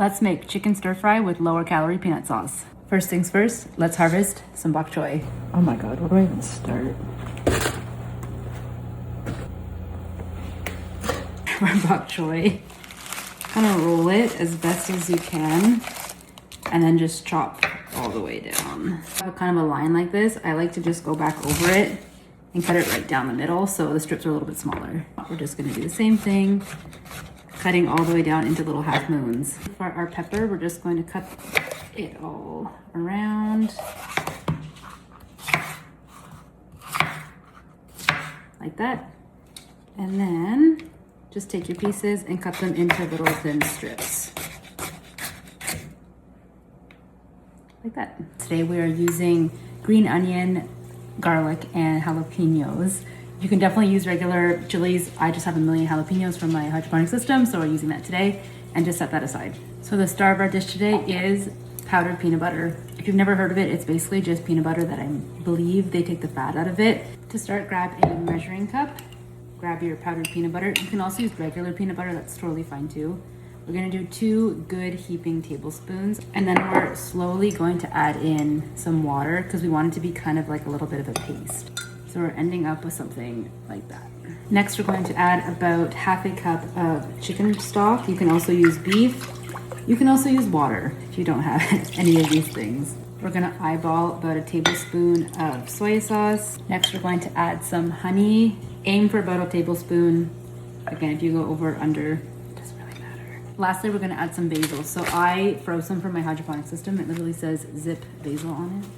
Let's make chicken stir fry with lower calorie peanut sauce. First things first, let's harvest some bok choy. Oh my god, where do I even start? Our bok choy. Kind of roll it as best as you can and then just chop all the way down. I have kind of a line like this. I like to just go back over it and cut it right down the middle so the strips are a little bit smaller. We're just gonna do the same thing, cutting all the way down into little half moons. For our pepper, we're just going to cut it all around like that. And then just take your pieces and cut them into little thin strips. Like that. Today we are using green onion, garlic, and jalapeños. You can definitely use regular chilies. I just have a million jalapeños from my hydroponic system, so we're using that today, and just set that aside. So the star of our dish today is powdered peanut butter. If you've never heard of it, it's basically just peanut butter that I believe they take the fat out of it. To start, grab a measuring cup. Grab your powdered peanut butter. You can also use regular peanut butter, that's totally fine too. We're gonna do 2 good heaping tablespoons, and then we're slowly going to add in some water because we want it to be kind of like a little bit of a paste. So we're ending up with something like that. Next, we're going to add about half a cup of chicken stock. You can also use beef. You can also use water if you don't have any of these things. We're gonna eyeball about a tablespoon of soy sauce. Next, we're going to add some honey. Aim for about a tablespoon. Again, if you go over or under, it doesn't really matter. Lastly, we're gonna add some basil. So I froze some from my hydroponic system. It literally says zip basil on it.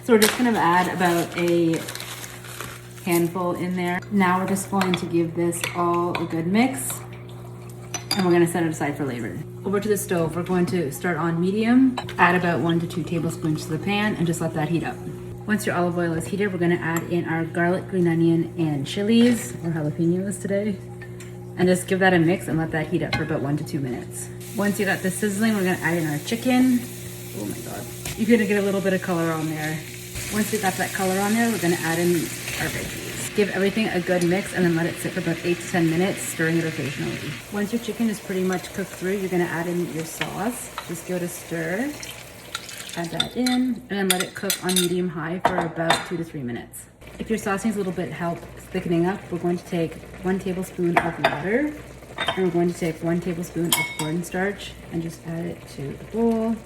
So we're just gonna add about a handful in there. Now we're just going to give this all a good mix, and we're gonna set it aside for later. Over to the stove, we're going to start on medium, add about 1 to 2 tablespoons to the pan, and just let that heat up. Once your olive oil is heated, we're gonna add in our garlic, green onion, and chilies, or jalapeños today, and just give that a mix and let that heat up for about 1 to 2 minutes. Once you got this sizzling, we're gonna add in our chicken. Oh my God. You're gonna get a little bit of color on there. Once we got that color on there, we're gonna add in our veggies. Give everything a good mix and then let it sit for about 8 to 10 minutes, stirring it occasionally. Once your chicken is pretty much cooked through, you're gonna add in your sauce. Just give it a stir. Add that in, and then let it cook on medium-high for about 2 to 3 minutes. If your sauce needs a little bit help thickening up, we're going to take 1 tablespoon of water, and we're going to take 1 tablespoon of cornstarch and just add it to the bowl.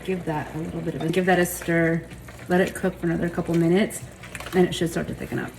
Give that a little bit of give that a stir. Let it cook for another couple minutes, and it should start to thicken up.